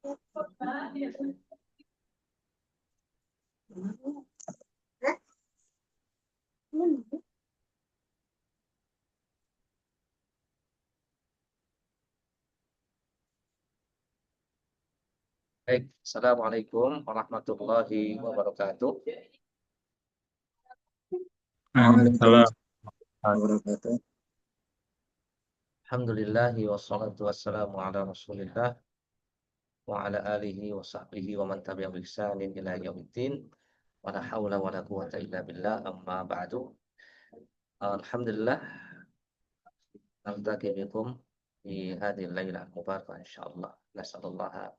Baik, Assalamualaikum warahmatullahi wabarakatuh. Waalaikumsalam. Alhamdulillahi wassalatu wassalamu ala Rasulillah wa ala alihi wa sahbihi wa man tabi'ahum bi ihsanin ila yaumiddin. Wa la haula wa la quwwata illa billah, amma ba'du. Alhamdulillah, naltaqi bikum fi hadhihi al-lailah mubarakah insyaallah. Nasallallahu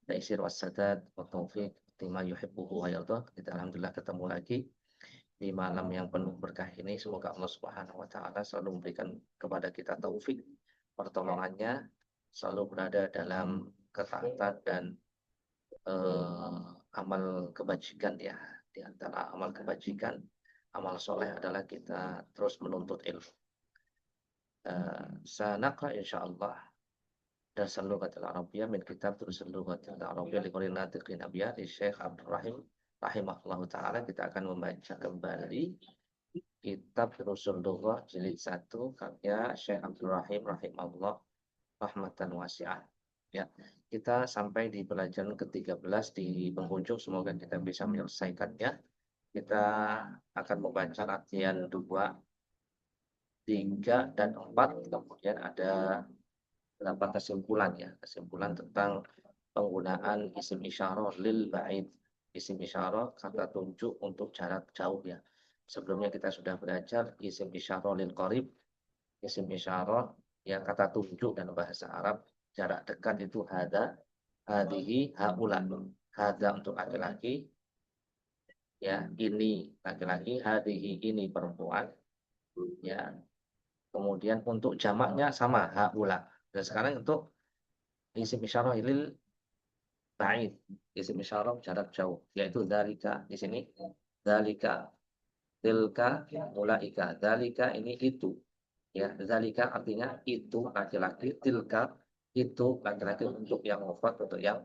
taisir wassadad wa taufiq lima yuhibbuhu wa yardah. Kita alhamdulillah ketemu lagi di malam yang penuh berkah ini. Semoga Allah Subhanahu wa taala selalu memberikan kepada kita taufik, pertolongannya, selalu berada dalam ketaatan dan amal kebajikan ya. Di antara amal kebajikan, amal soleh adalah kita terus menuntut ilmu. Sanaqra insyaallah dasar lughatil arabiyyah min kitab Durusul Lughatil Arabiyyah li Qur'an Natiqin Abiyah di Syekh Abdul Rahim rahimahullahu taala. Kita akan membaca kembali kitab Durusul Lughah jilid 1 karya Syekh Abdul Rahim rahimahullah rahmatan wasi'ah. Ya, kita sampai di pelajaran ke-13 di penghujung, semoga kita bisa menyelesaikannya. Kita akan membaca latihan 2, 3 dan 4, kemudian ada beberapa kesimpulan ya, kesimpulan tentang penggunaan isim isyarah lil ba'id. Isim isyarah kata tunjuk untuk jarak jauh ya. Sebelumnya kita sudah belajar isim isyarah lil qarib, isim isyarah yang kata tunjuk dan bahasa Arab jarak dekat itu hada, hadihi, haula. Hada untuk laki-laki, ya ini laki-laki, hadihi ini perempuan, ya. Kemudian untuk jamaknya sama haula. Dan sekarang untuk isim isyarah lil ba'id, isim isyarah jarak jauh, yaitu dalika di sini, dalika, tilka, ulaika. Dalika ini itu, ya. Dalika artinya itu laki-laki, tilka itu laki-laki untuk yang mufrad, untuk yang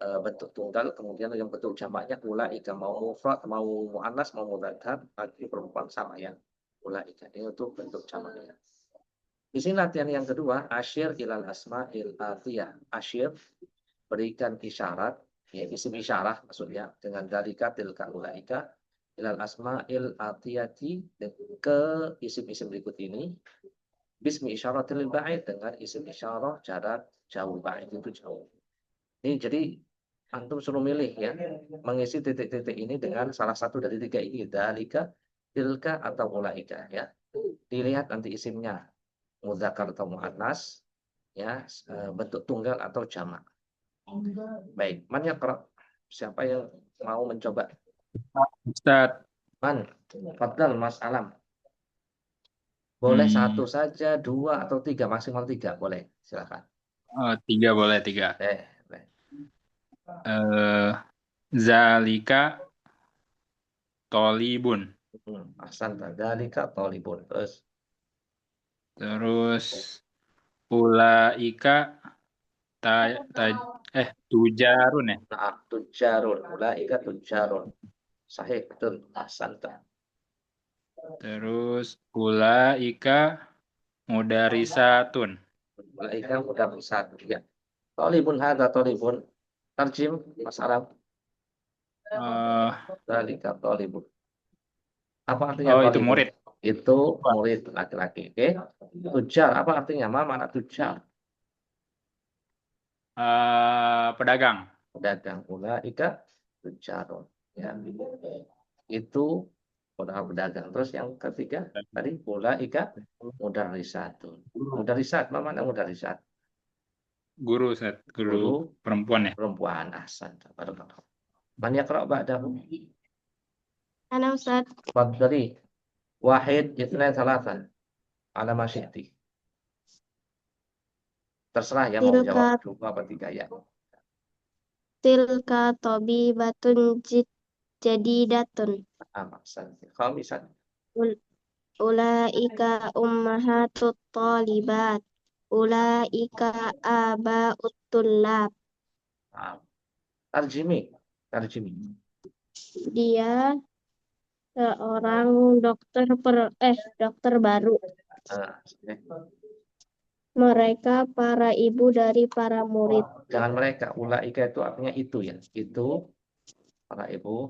bentuk tunggal, kemudian yang bentuk jamaknya ulaika, mau mufrad, mau muannas, mau mudzakkar, laki perempuan sama ya. Ulaika ini untuk bentuk jamaknya. Di sini latihan yang kedua, asyir ilal asma'il atiyah. Asyir, berikan isyarat, ya isim isyarah maksudnya, dengan dalika, tilka, ulaika, ilal asma'il atiyati, ke isim-isim berikut ini, bismi isyaratil ba'id, dengan isim isyarah jarak jauh, ba'id itu jauh. Ini jadi antum suruh milih ya, mengisi titik-titik ini dengan salah satu dari 3 ini, dalika, tilka, atau ulaika ya. Dilihat nanti isimnya muzakkar atau muannas, ya, bentuk tunggal atau jamak. Baik, man yaqra? Siapa yang mau mencoba? Ustadz, Man, fadal Mas Alam. Boleh satu hmm, saja, 2 atau 3, maksimal 3 boleh. Silakan. oh, tiga boleh tiga. Boleh. Eh, Zalika tolibun. Ahsan, dzalika thalibun. Terus Terus ulaika ta, ta, tujarun ya. na'am tujarun, ulaika tujarun. Sahih, betul. Ahsan. Terus ulaika mudarisatun. Ulaika mudah bersatu ya. Thalibun hadza thalibun. Tarjim Mas Alam. Eh, Dzalika thalibun. Apa artinya oh itu thalibun? murid. Itu murid laki-laki. Oke. Tujar, apa artinya? Mana tujar? Pedagang. Pedagang. Ulaika tujarun. Ya. Itu pedagang. Terus yang ketiga tadi ulaika mudarrisatun. Mudarrisat, apa mana mudarrisat? Guru, Ustadz. Guru Guru perempuan ya. perempuan. Ahsan. Barakallahu. Man yaqra ba'dahu? Halo Ustaz, Fadli. Wahid, itsnain, thalathan. Ala ma syi'ti. Terserah ya mau tilka jawab 2 apa 3 ya. tilka tobibatun jadidatun. Ahsan. Khamisan. Ul- Ulaika ummahatut talibat. Ulaika abaut tullab. Nah, tarjimi. Tarjimi. Dia seorang dokter baru. Nah, Mereka para ibu dari para murid. jangan mereka. Ulaika itu artinya itu ya. Itu para ibu.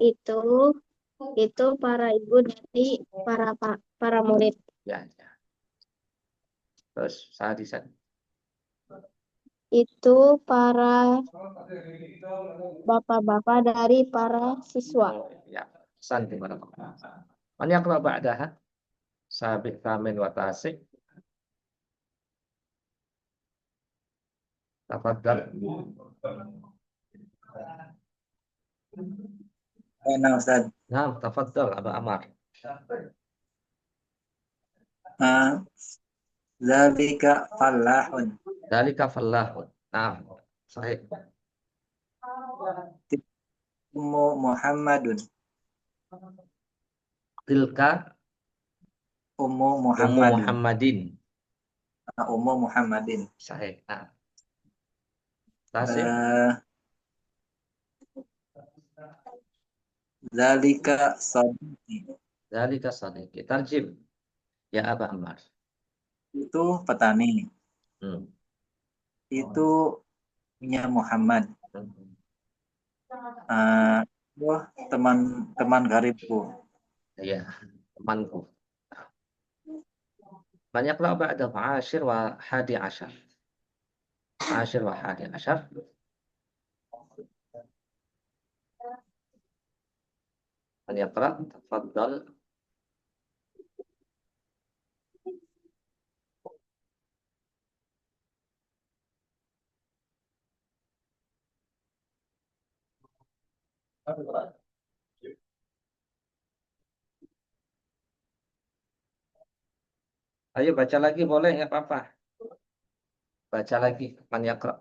Itu para ibu dari para murid. Ya, ya. Terus sadisan. Itu para bapak-bapak dari para siswa. Oh, ya. Santi mana? Man yaqra ba'daha? Sabiq, thamin, wa tasik. Tafadhal. Enak Ustaz. Nah, tafadhal Abu Amar. Zalika falahun. Dzalika fallahun. Nah, sahih. Ummu Muhammadun. Tilka Ummu Ummu Muhammadin. Muhammadin. Ummu Muhammadin. Sahih. Nah, tasik. Zalika sadiqi. Dzalika sadiqi. Tarjim. Ya Abu Ammar. Itu petani. Hmm. Itu punya Muhammad. Wah, teman karibku. Ya, temanku. Banyak lah ba'da ashir wa hadi ashar. Ashir wa hadi ashar. Man yaqra, tafadhal. Ayo baca lagi boleh, nggak apa-apa. Baca lagi. Man yaqra.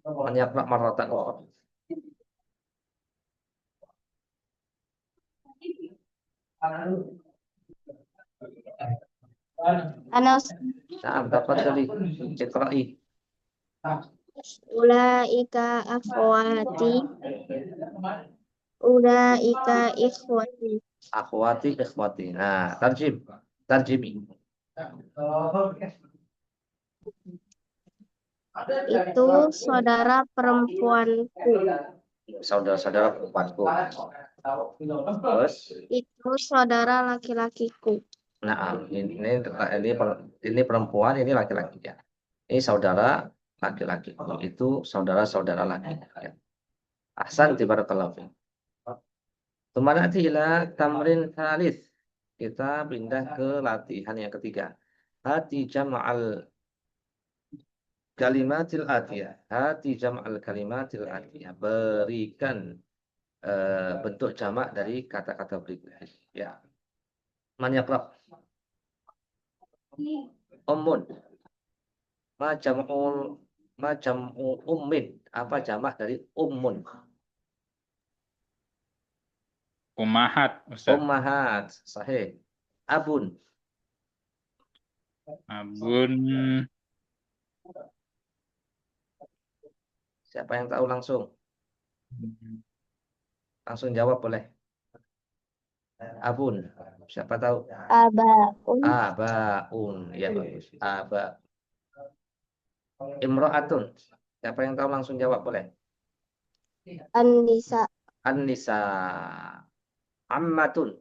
Man yaqra marratan ukhra. Anas Nah, tafadhali. Iqra'i. ulaika akhwati. Ulaika ikhwati. Akhwati, ikhwati. Nah, tarjim. Tarjimi. Itu saudara perempuanku. Saudara-saudara perempuanku. Terus, Itu saudara laki-lakiku. nah, ini perempuan, ini laki-laki ya. Ini saudara laki-laki. Itu saudara-saudara laki. Ya. Ahsan, barakallahu fiik. Kemudian ila tamrin thalith. Kita pindah ke latihan yang ketiga. Hati jam'al kalimatil atiyah. Hati jam'al kalimatil atiyah. Berikan bentuk jamak dari kata-kata berikut. Ya. Man yaqra? Ummun. Majam'u ummin. Apa jamak dari ummun? Ummahat, Ustaz. Ummahat. Sahih. Abun. Abun, Siapa yang tahu langsung? Langsung jawab boleh. Abun. Siapa tahu? Abaun. Abaun. Ya bagus. Aba. Imra'atun. Siapa yang tahu langsung jawab boleh. An-nisa. An-nisa. Ammatun.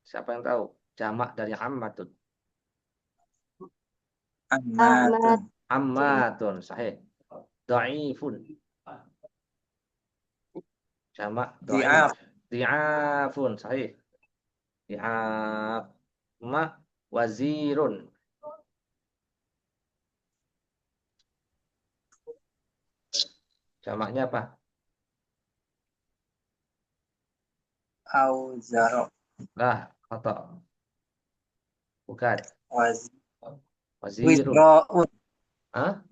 Siapa yang tahu? Jamak dari ammatun. Ammatun. Ammatun. Sahih. Da'ifun. Jamak Di'af. da'if. Di'afun. Sahih. Di'af. Ma wazirun. Jamaknya apa? Auzaro. Lah, kata. Bukan. Wazirun. Wizra'un. Hah?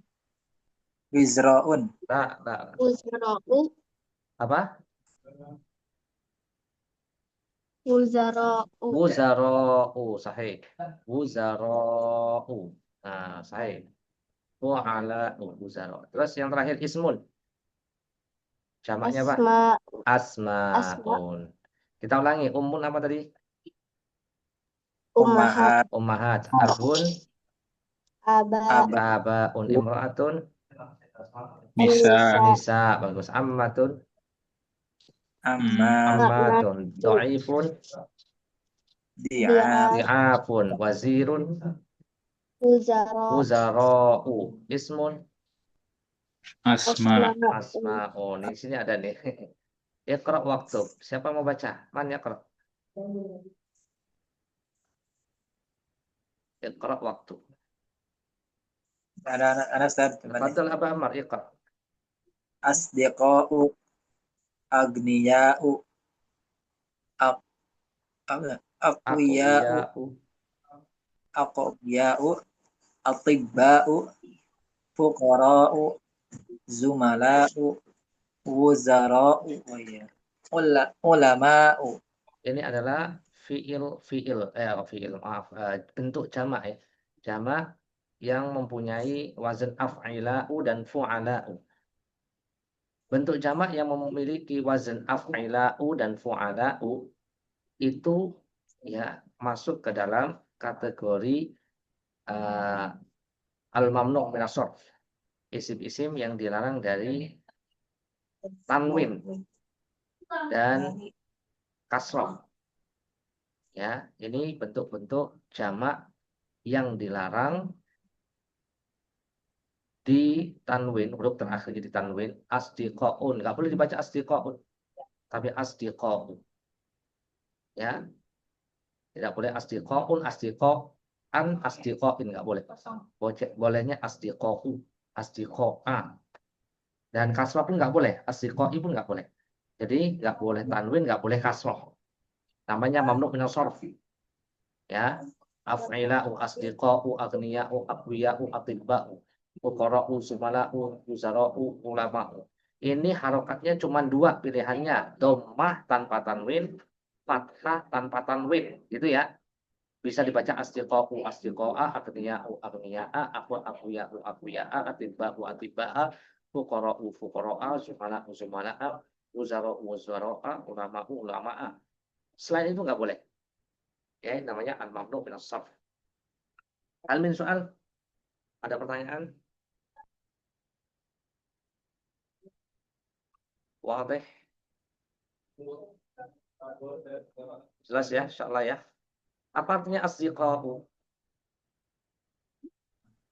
Wizra'un. Tak. Wuzara'u. Apa? Wuzara'u. Wuzara'u. Sahih. Wuzara'u. Nah, sahih. fu'ala'u, wuzara. Terus yang terakhir ismun. Jamaknya apa? Asma, Asma'un. Kita ulangi, ummun apa tadi? ummahat, Ummahat, abun, aba, abaun, imra'atun, Nisa. nisa, bagus. Ammatun, amma, ammatun, dhaifun, dia, di'afun, wazirun, wuzara, wuzara'u, ismun, Asma. asma'un. Di sini ada nih. Iqra waktu. Siapa mau baca? Man yaqra? Iqra waktu. ada Ustaz, coba nih. Fadal Aba Ammar, iqra. Asdiqa'u, agniya'u, aq- aqwiya'u, Aqwiya'u, aqwiya'u, atibba'u, fuqara'u, zumala'u, wuzara'u, oh iya. Ulama'u. ini adalah maaf, bentuk jamak ya. Jamak yang mempunyai wazan af'ila'u dan fu'ala'u. Bentuk jamak yang memiliki wazan af'ila'u dan fu'ala'u itu ya masuk ke dalam kategori al-mamnu' min as-sarf. Isim-isim yang dilarang dari tanwin dan kasroh. Ya, ini bentuk-bentuk jamak yang dilarang di tanwin, huruf terakhir di tanwin, asdiqaun. Nggak boleh dibaca asdiqaun, tapi asdiqaun. Ya, tidak boleh asdiqaun, asdiqaan, asdiqain, nggak boleh. Bolehnya asdiqau, asdiqa'a. Dan kasroh pun nggak boleh, asdiqai pun nggak boleh. Jadi nggak boleh tanwin, nggak boleh kasroh. Namanya mamnu' min as-sarf. Ya, af'ila'u, asdiqa'u, aghniya'u, aqwiya'u, atibba'u, fuqara'u, zumala'u, wuzara'u, ulama'u. Ini harokatnya cuma dua pilihannya, dhammah tanpa tanwin, fathah tanpa tanwin, gitu ya. Bisa dibaca asdiqa'u, asdiqa'a, aghniya'u, aghniya'a, aqwiya'u, aqwiya'a, atibba'u, atibba'a, fuqara'u, fuqara'a, zumala'u, zumala'a, wuzara'u, wuzara'a, ulama'u, ulama'a. Selain itu nggak boleh. Ya, namanya al-mamnu' min as-sarf. Hal min soal? Ada pertanyaan? Wadih. Jelas ya, insyaallah ya. Apa artinya asdiqa'u?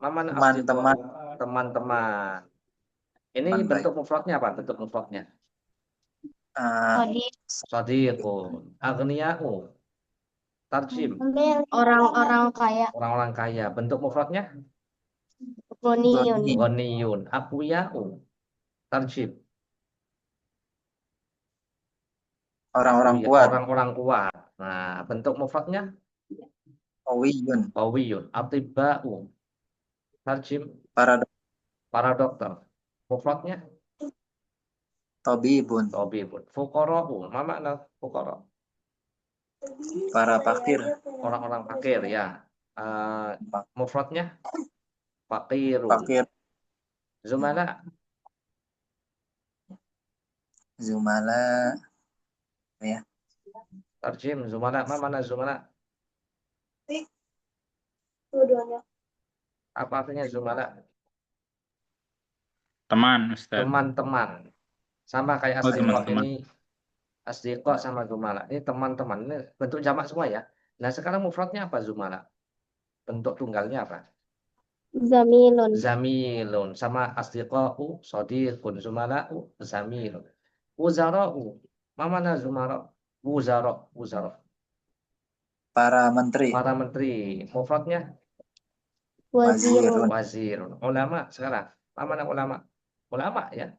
Mana asdiqa'u? Teman-teman. Teman-teman. Ini Teman baik. bentuk mufradnya apa? Bentuk mufradnya. Sodik, Shadiqun. Aghniya'u. Tarjim. orang-orang kaya, Orang-orang kaya. Bentuk mufradnya? ghaniyun, Goni. Ghaniyun. Aqwiya'u. Tarjim. Orang-orang Aqwiya. kuat. Orang-orang kuat. Nah, bentuk mufradnya? Qawiyun. Qawiyun. Atibba'u. Tarjim. Para Para dokter. Mufradnya? tabibun. Tabibun. Fuqara'u. Ma makna fuqara? Para fakir. Orang-orang fakir ya. Mufradnya? Fakirun. Fakir. Zumala. Zumala. Ya. Tarjim. Zumala. Ma makna zumala? Apa artinya zumala? Teman, Ustaz. Teman-teman. Sama kayak Oh, asdiqo teman-teman. ini. Asdiqo sama zumala. Ini teman-teman. Ini bentuk jamak semua ya. Nah sekarang mufradnya apa zumala? Bentuk tunggalnya apa? zamilun, Zamilun. Sama asdiqa'u, sadiqun, zumala'u, zamilun. Wuzara'u. Ma mana zumara? Wuzara. Wuzara. Para menteri. Para menteri. Mufradnya? wazirun, Wazirun. Ulama sekarang. Ma mana ulama? Ulama ya.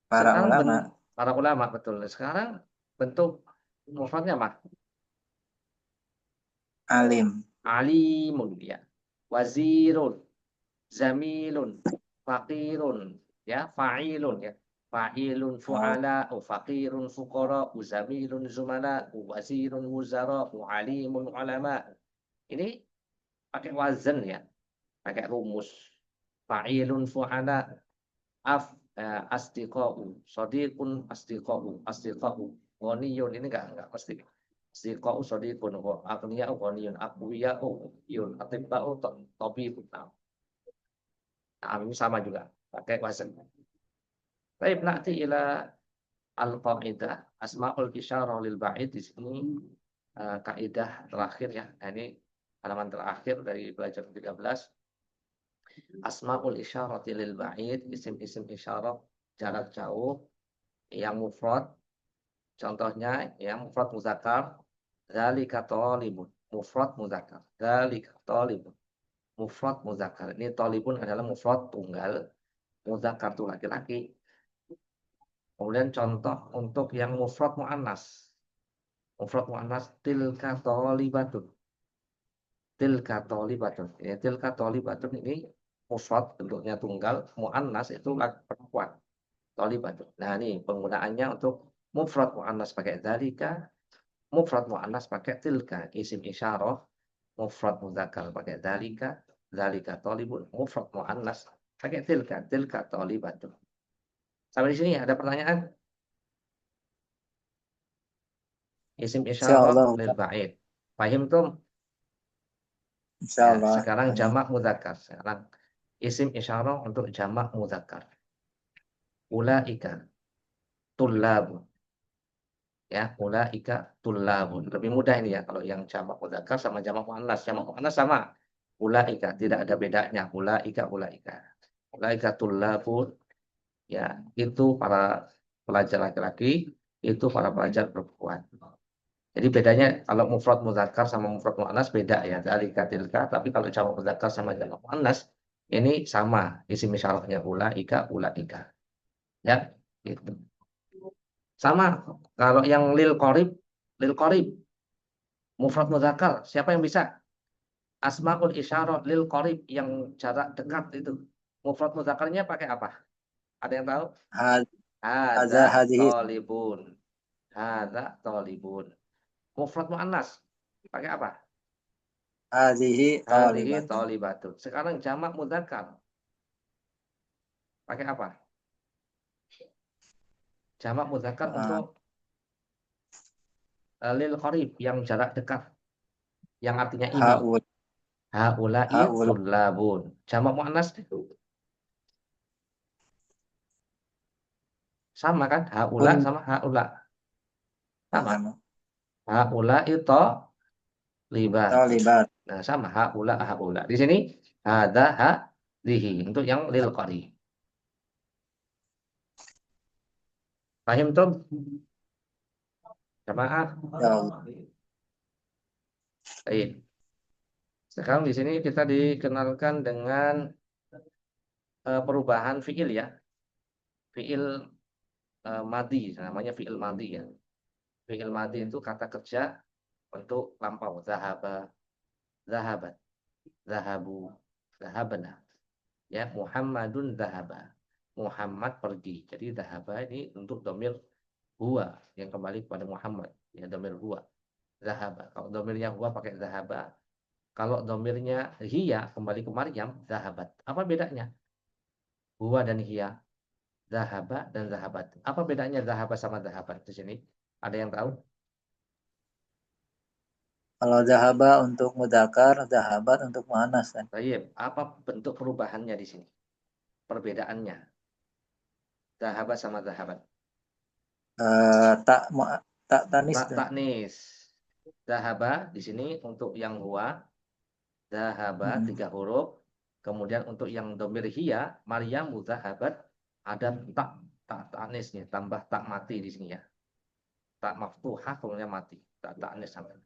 Para Sekarang ulama. para ulama betul. Sekarang bentuk mufradnya apa? Alim. Alimun ya. Wazirun. Zamilun. Fakirun. Ya. Fa'ilun ya. Fa'ilun fu'ala'u. Fakirun fuqara'u. Zamilun zumala'u. Wazirun wuzara'u. Alimun ulama. Ini pakai wazan ya. Pakai rumus. fa'ilun fu'ala, asdiqa'u, shadiqun asdiqa'u, ghaniyun ini enggak pasti. Asdiqa'u shadiqun, aghniya'u ghaniyun, aqwiya'u yun, atibba'u tabibun. Nah, ini sama juga pakai wazan. Baik, nanti ila al-qaidah asmaul isyarah lil ba'id di sini kaidah terakhir ya. Nah, ini halaman terakhir dari pelajaran 13. Asmaul isyarati lil ba'id, isim-isim isyarah jarak jauh yang mufrad. Contohnya yang mufrad muzakkar, dzalika thalibun, mufrad muzakkar, dzalika thalibun, mufrad muzakkar. Ini thalibun adalah mufrad tunggal, muzakkar itu laki-laki. Kemudian contoh untuk yang mufrad muannas. Mufrad muannas tilka thalibatun. Tilka thalibatun. Ya, tilka thalibatun ini mufrad bentuknya tunggal, muannas itu perempuan. Thalibatun. Nah, ini penggunaannya untuk mufrad muannas pakai dzalika, mufrad muannas pakai tilka, isim isyarah, mufrad mudzakkar pakai dzalika, dzalika thalibun, mufrad muannas pakai tilka, tilka thalibatun. Sampai di sini ada pertanyaan? Isim isyarah Insyaallah. lil ba'id. Paham tuh? Ya, Insyaallah. sekarang jamak mudzakkar. Sekarang isim isyarah untuk jamak mudzakkar. Ulaika tullabun. Ya, ulaika tullabun. Lebih mudah ini ya kalau yang jamak mudzakkar sama jamak muannas. Jamak muannas sama. Ulaika tidak ada bedanya. Ulaika. Ulaika tullabun. Ya, itu para pelajar laki-laki, itu para pelajar perempuan. Jadi bedanya kalau mufrad muzakkar sama mufrad muannas beda ya, dzalika tilka, tapi kalau jamak muzakkar sama jamak muannas ini sama, isim isyarahnya ulaika. Ya, gitu. Sama kalau yang lil qarib mufrad muzakkar, siapa yang bisa? Asmaul isyarah lil qarib yang jarak dekat itu. Mufrad muzakkarnya pakai apa? Ada yang tahu? Hadza Hadza hadhihi thalibun. Hadza thalibun. Mufrad muannas pakai apa? hadhihi Hadhihi talibatun. thalibatun. Sekarang jamak mudzakkar pakai apa? Jamak mudzakkar Ah, untuk lil qarib yang jarak dekat, yang artinya ini. haul Haula'i haul tullabun. Jamak muannas itu sama kan? Haula kun sama haula. Sama. sama Haula'i thalibatun. talibat. Nah, sama haula. Di sini hadza hadhihi untuk yang lil qarib. Paham tuh? Jamaah. Ya Allah. Baik. Sekarang di sini kita dikenalkan dengan perubahan fiil ya. Fiil madi, namanya fiil madi ya. Fiil madi itu kata kerja untuk lampau. Zahaba, zahabat, zahabu, zahabana. Ya, Muhammadun zahaba. Muhammad pergi. Jadi zahaba ini untuk domir huwa yang kembali kepada Muhammad. Ya, domir huwa. Zahaba. Kalau domirnya huwa pakai zahaba. Kalau domirnya hiya kembali ke Maryam, zahabat. Apa bedanya? Huwa dan hiya. Zahaba dan zahabat. Apa bedanya zahaba sama zahabat di sini? Ada yang tahu? Kalau zahaba untuk mudzakkar, zahabat untuk muannas kan. Baik, apa bentuk perubahannya di sini? Perbedaannya. Zahaba sama zahabat. Tak tak tanis Tak dan taknis. Zahaba di sini untuk yang huwa, zahaba 3 huruf. Kemudian untuk yang domir hiya, Maryamu zahabat, ada tak taknisnya, tambah tak mati di sini ya. Tak maftuhah kemudian mati. Tak taknis sampai.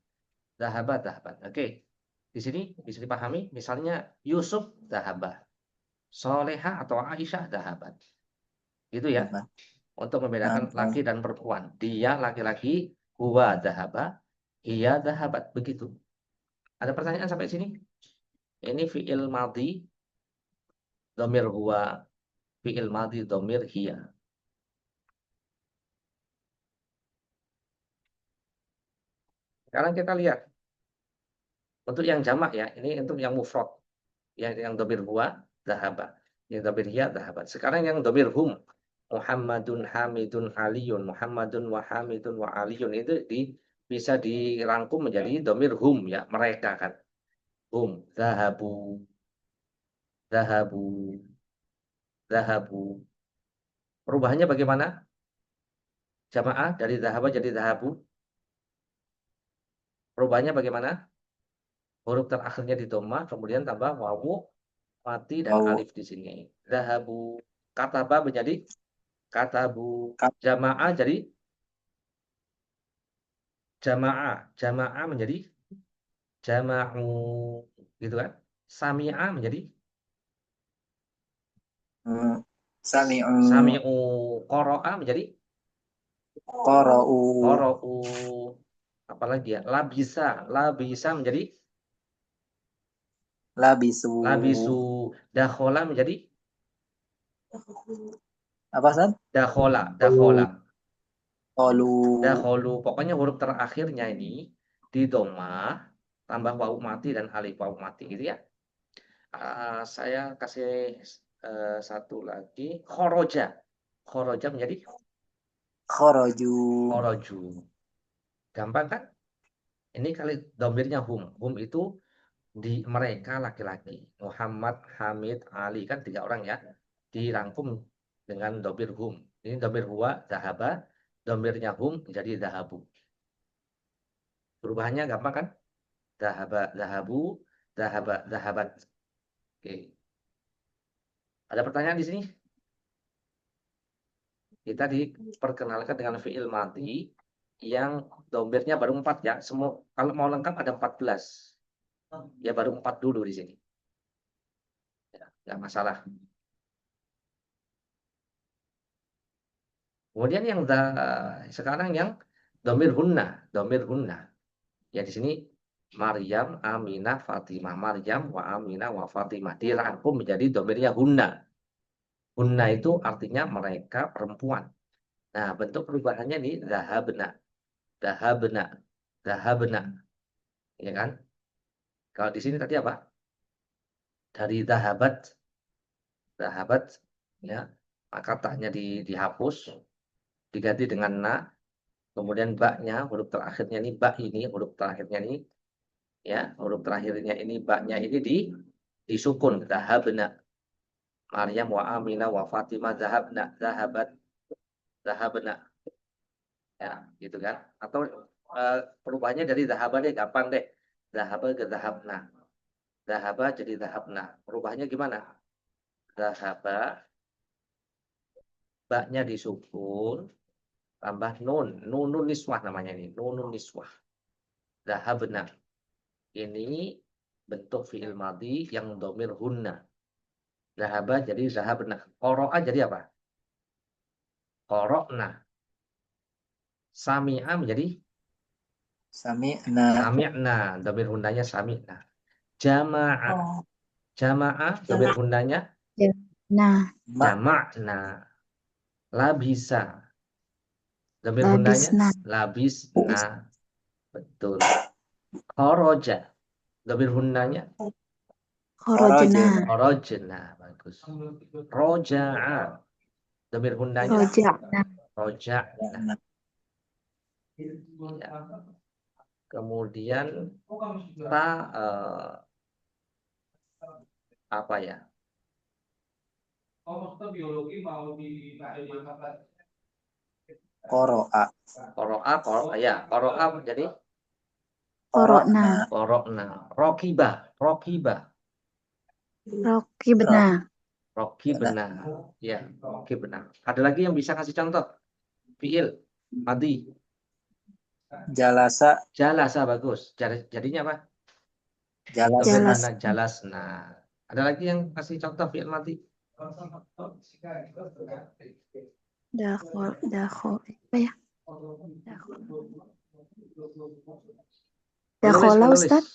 Zahabat. Oke. Di sini bisa dipahami, misalnya Yusuf zahabah, Soleha atau Aisyah zahabat. Itu ya, zahabat. untuk membedakan Nah, laki dan perempuan. Dia laki-laki, huwa zahaba, iya zahabat. Begitu. Ada pertanyaan sampai sini? Ini fi'il madhi, domir huwa, fi'il madhi, domir hiya. Sekarang kita lihat. Untuk yang jamak ya, ini untuk yang mufrad. Yang domir huwa, zahaba. Yang domir hiya dhahabat. Sekarang yang domir hum. Muhammadun Hamidun Aliyun. Muhammadun wa Hamidun wa Aliyun itu bisa dirangkum menjadi domir hum ya, mereka kan. Hum, zahabu, zahabu, zahabu. Perubahannya bagaimana? Jamaah dari zahaba jadi zahabu. Perubahannya bagaimana? Huruf terakhirnya di dhamma, kemudian tambah wawu, mati dan Wawu. alif di sini. Zahabu. Kataba menjadi katabu. Kat- Jamaah jadi jamaah. Jamaah menjadi jama'u. Gitu kan? Sami'ah menjadi hmm, Sami'u. sami'u. Qara'a menjadi Qara'u. qara'u. Apalagi ya? Labisa. Labisa menjadi Labisu. labisu. Dakhola menjadi Apa, San? dakhola. Dakhola. Qalu. Dakholu. Pokoknya huruf terakhirnya ini di dhamma tambah wawu mati dan alif wawu mati gitu ya. Saya kasih satu lagi. Khoroja. Khoroja menjadi Kharaju. khoroju. Gampang kan? Ini kali domirnya hum. Hum itu di mereka laki-laki. Muhammad, Hamid, Ali kan 3 orang ya. Dirangkum dengan domir hum. Ini domir huwa, dahaba. Domirnya hum jadi dahabu. Perubahannya gampang kan? Dahaba, dahabu, dahaba, dahabat. Oke. Ada pertanyaan di sini? Kita diperkenalkan dengan fi'il madhi yang domirnya baru 4 ya. Semua kalau mau lengkap ada 14. Ya baru 4 dulu di sini. Ya, nggak masalah. Kemudian yang sekarang yang domir hunna, domir hunna. Ya di sini Maryam, Aminah, Fatimah. Maryam wa Aminah wa Fatimah dirangkum menjadi domirnya hunna. Hunna itu artinya mereka perempuan. Nah, bentuk perubahannya nih zahabna, zahabna, zahabna, ya kan? Kalau di sini tadi apa? Dari zahabat, zahabat, ya, maka taknya dihapus, diganti dengan na, kemudian baknya, huruf terakhirnya ini bak ini, huruf terakhirnya ini, ya, huruf terakhirnya ini baknya ini disukun, zahabna. Maryam wa Aminah wa Fatimah zahabna, zahabat, zahabna, ya, gitu kan? Atau perubahannya dari zahaba deh, gampang deh. Zahaba ke zahabna. Zahaba jadi zahabna. Perubahannya gimana? Zahaba, baknya disukun, tambah nun. Nunun niswah namanya ini. Nunun niswah. Zahabna. Ini bentuk fi'il madhi yang domir hunna. Zahaba jadi zahabna. Qoro'a jadi apa? Qoro'na. Sami'a menjadi Sami'na. sami'na. Domir hunnanya sami'na. Jama'a. Jama'a domir hunnanya Nah, Ma. jama'na. Labisa. Domir labisna, hunnanya labisna. Betul. Khoroja. Domir hunnanya kharajna, kharajna. Bagus. Roja'a. Domir hunnanya roja'na, roja'na. Ya. Kemudian kita apa ya? Qoro'a. Qoro'a ya, qoro'a jadi qara'na, qorokna. Rokibah, rokibah, raqibna, rokibna. Ya, rokibna. Ada lagi yang bisa kasih contoh? Fiil, madi, Jalasa. jalasa bagus. Jadinya apa? Jalas. Jalas. Jalasna. Ada lagi yang kasih contoh fiil madi? dakhol, apa ya? Penulis, Dakhola, penulis. Ustaz?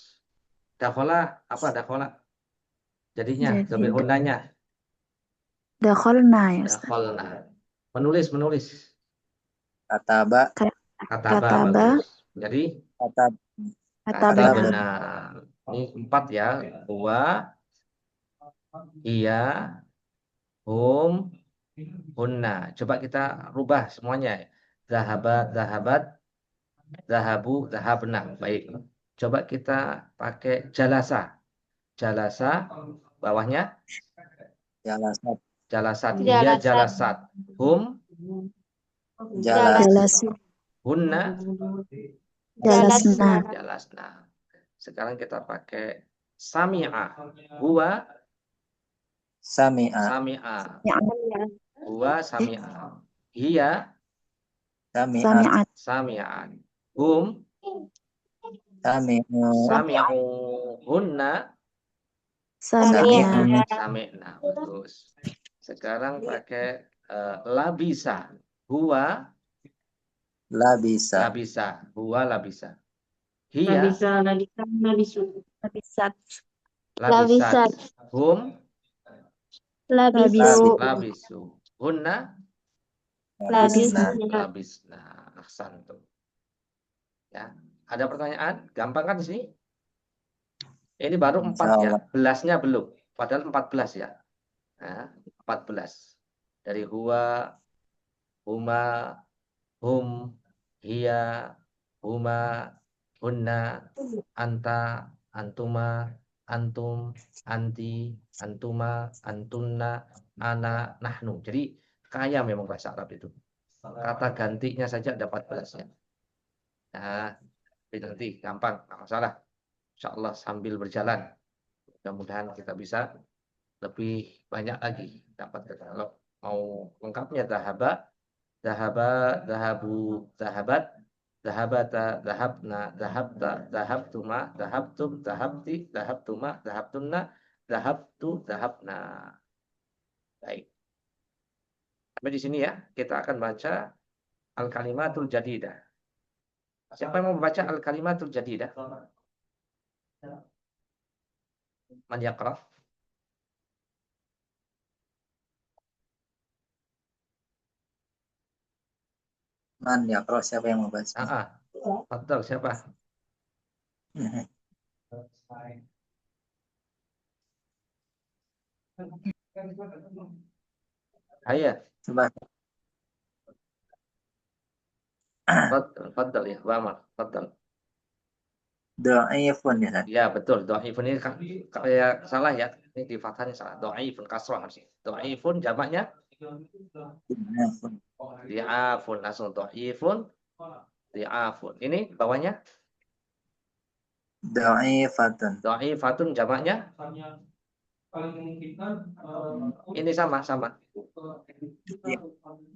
Dakhola, apa dakhola? Jadinya, Jadi, domir hundanya. dakholna ya, Ustaz. Dakholna. Penulis, menulis. Kataba. Kataba, Kataba, bagus. Jadi, Katab. kata katabna, benar. Ini 4 ya. Dua, iya, hum, hunna. Coba kita rubah semuanya. Zahabat, zahabat, zahabu, zahabna. Baik. Coba kita pakai jalasa. Jalasa, bawahnya Jalasat. jalasat. Iya, Jalasat. jalasat. Hum, Jalas. Jalasu. hunna, Jalasna. jalasna. Sekarang kita pakai sami'a. Huwa, Sami'a. sami'a. Ya. Huwa, sami'a. Hiya, Sami'at. Sami'at. sami'an. Hum, Sami'u. sami'u. Hunna, Sami'na. sami'na. Bagus. Sekarang pakai labisa. Huwa, Labisa. labisa. Huwa, labisa. Hiya, Labisat. labisat. Labisat. Hum, Labisu. labisu. Hunna, Labisna. labisna. Ahsantum. Ya. Ada pertanyaan? Gampang kan di sini? Ini baru 4 ya. Insyaallah. Belasnya belum. Padahal 14 ya. Nah, 14. Dari huwa, huma, hum, hiya, huma, hunna, anta, antuma, antum, anti, antuma, antunna, ana, nahnu. Jadi kaya memang bahasa Arab itu. Kata gantinya saja ada 14-nya. Nah, nanti gampang, nggak masalah. Insya Allah sambil berjalan. Mudah-mudahan kita bisa lebih banyak lagi dapat. Kalau mau lengkapnya dahaba, dahaba, dahabu, dahabat, dahabata, dahabna, dahabta, dahabtuma, dahabtum, dahabti, dahabtuma, dahabtunna, dahabtu, dahabna. Baik. Sampai di sini ya, kita akan baca al-kalimatul jadidah. Siapa yang mau membaca al-kalimatul jadidah? Man yaqra? Man ya, kalau siapa yang mau baca? Fadhal, siapa? Ayah, Coba. Fadhal ya, Wamar, Fadhal. Dhaifun ya, San. Ya betul, dhaifun ini kayak salah ya. Ini di fathahnya salah. Dhaifun kasrah harusnya. Dhaifun jamaknya Dhaifun. di'afun, langsung dhaifun, di'afun. Ini bawahnya Dhaifatun. dhaifatun jamaknya ini sama.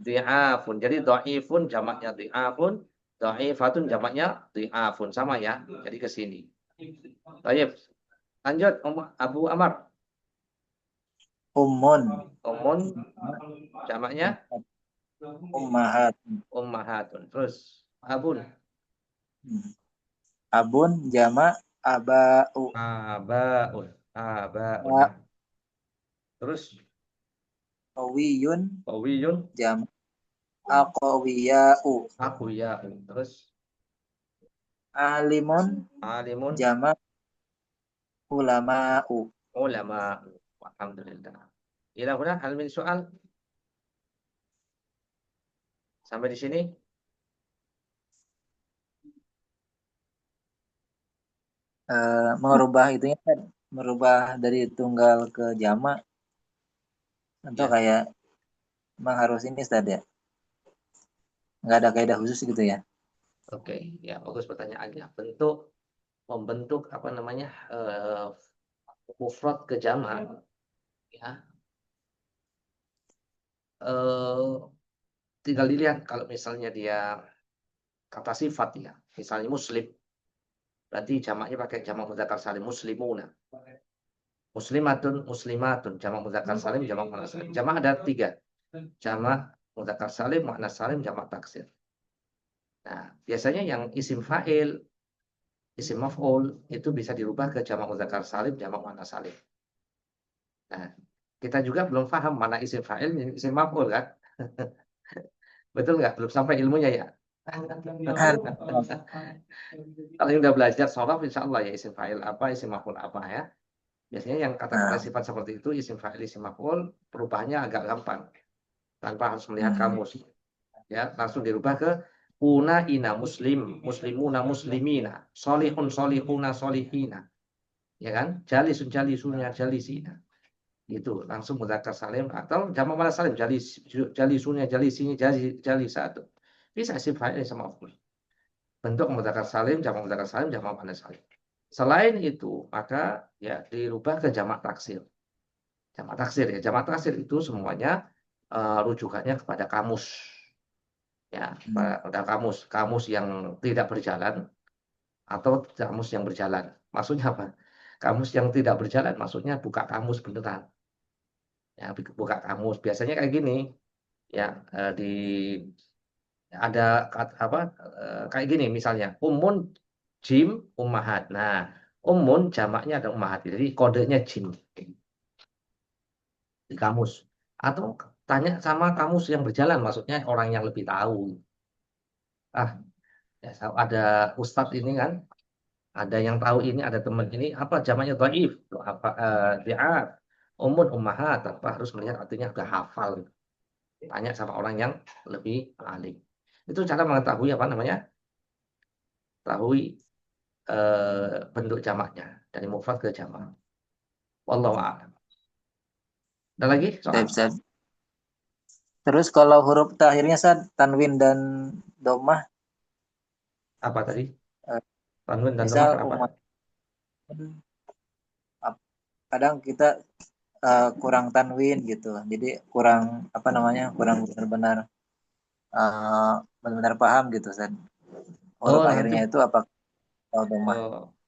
Di'afun. Jadi dhaifun jamaknya di'afun, dhaifatun jamaknya di'afun, sama ya. Jadi ke sini. Baik. Lanjut Abu Amar. Ummun. Ummun jamaknya Ummahat. ummahatun. Terus abun. Abun jamak aba'u. Abaun. Abaun. Terus Qawiyun qawiyun jamak aqwiya'u. aqwiya'u. Terus Alimun alimun jamak ulama'u. ulama. Alhamdulillah. Ila huna hal min soal? Sampai di sini? Merubah itunya kan, merubah dari tunggal ke jamak atau Ya. kayak memang harus ini Ustaz ya? Nggak ada kaidah khusus gitu ya? Oke, ya bagus pertanyaannya. Membentuk apa namanya mufrad ke jamak, ya. Tinggal dilihat kalau misalnya dia kata sifat ya, misalnya muslim, berarti jamaknya pakai jamak mudzakkar salim, muslimuna. Muslimatun, muslimatun, jamak mudzakkar salim, jamak muannas salim. Jamak ada 3. Jamak mudzakkar salim, muannas salim, jamak taksir. Nah, biasanya yang isim fa'il, isim maf'ul itu bisa dirubah ke jamak mudzakkar salim, jamak muannas salim. Nah, kita juga belum paham mana isim fa'il, isim maf'ul kan? Betul nggak? Belum sampai ilmunya ya. Kalau yang udah belajar sholaf, insya Allah ya isim fa'il apa, isim maf'ul apa ya. Biasanya yang kata-kata sifat seperti itu, isim fa'il, isim maf'ul, perubahannya agak gampang. Tanpa harus melihat kamus. Ya, langsung dirubah ke kuna ina muslim, muslimuna muslimina, solihun solihuna solihina. Ya kan? Jalisun jalisunya jalisina. Gitu, langsung mudzakkar salim atau jamak muannas salim, jalisunya jalisinya jalisatu. Bisa isim fa'il sama maf'ul. Bentuk mudzakkar salim, jamak mudzakkar salim, jamak muannas salim. Selain itu, maka ya dirubah ke jamak taksir. Jamak taksir ya, jamak taksir itu semuanya rujukannya kepada kamus. Ya, pada kamus yang tidak berjalan atau kamus yang berjalan. Maksudnya apa? Kamus yang tidak berjalan maksudnya buka kamus beneran. Ya, buka kamus. Biasanya kayak gini. Ya, ada kayak gini misalnya, umun jim ummahat. Nah, umun jamaknya ada ummahat. Jadi kodenya jim di kamus. Atau tanya sama kamus yang berjalan, maksudnya orang yang lebih tahu. Ya, ada ustadz ini kan, ada yang tahu ini, ada teman ini, apa jamaknya dhaif, apa di'at, umun ummahat, tanpa harus melihat artinya udah hafal. Tanya sama orang yang lebih alim. Itu cara mengetahui apa namanya? Tahu bentuk jamaknya dari mufrad ke jamak. Wallahu a'lam. Ada lagi soal? Ustaz. Terus kalau huruf terakhirnya Ustaz, tanwin dan dhammah, Apa tadi? eh, Tanwin dan misal dhammah kenapa? kadang kita kurang tanwin gitu. Jadi kurang apa namanya? Kurang benar-benar benar-benar paham gitu Ustaz. Huruf Oh, nanti akhirnya itu apa atau dhammah?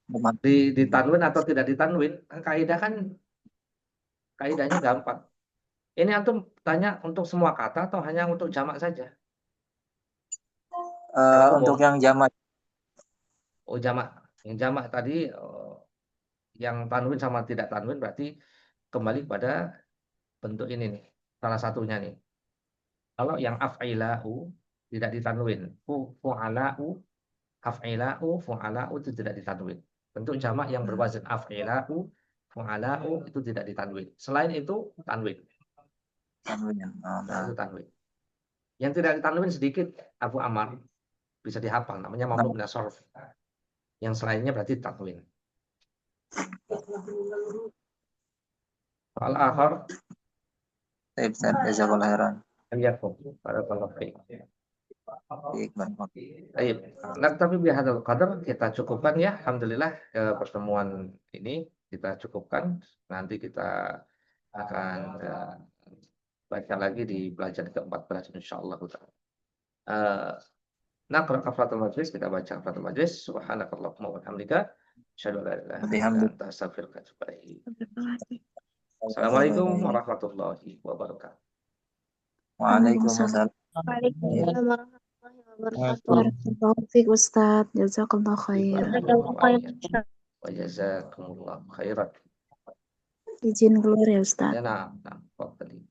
Dhammah. ditanwin atau tidak ditanwin? Kaidah kan kaidahnya gampang. Ini antum tanya untuk semua kata atau hanya untuk jamak saja? Secara umum. Untuk yang jamak. Oh, jamak. Yang jamak tadi yang tanwin sama tidak tanwin berarti kembali pada bentuk ini nih. Salah satunya nih. Kalau yang af'ila'u tidak ditanwin. Fu'ala'u, af'ila'u, fu'ala'u itu tidak ditanwin. Bentuk jamak yang berwazan af'ila'u, fu'ala'u itu tidak ditanwin. Selain itu tanwin. Tanwin. Nah, itu tanwin. Yang tidak ditanwin sedikit Abu Amar bisa dihafal, namanya mamnu min as-sarf. Yang selainnya berarti tanwin. Soal akhir Baik, Ustaz. Jazakallahu khairan. Iyakum. Barakallahu fiik. Baik, barakallahu. Baik. Nah, tapi bihadzal qadar kita cukupkan ya. Alhamdulillah pertemuan ini kita cukupkan. Nanti kita akan baca lagi di pelajaran ke-14 insyaallah taala. Naqra kafaratul majlis, kita baca kafaratul majlis. Subhanakallahumma wa bihamdika asyhadu an la ilaha illa anta astaghfiruka wa atubu ilaik. Assalamualaikum warahmatullahi wabarakatuh. Waalaikumsalam. Waalaikumsalam warahmatullahi wabarakatuh. Barakallahu fiik Ustaz. Jazakallahu khair. Wa jazakumullahu khairan. Izin keluar ya Ustaz. Ya, nah, tadi.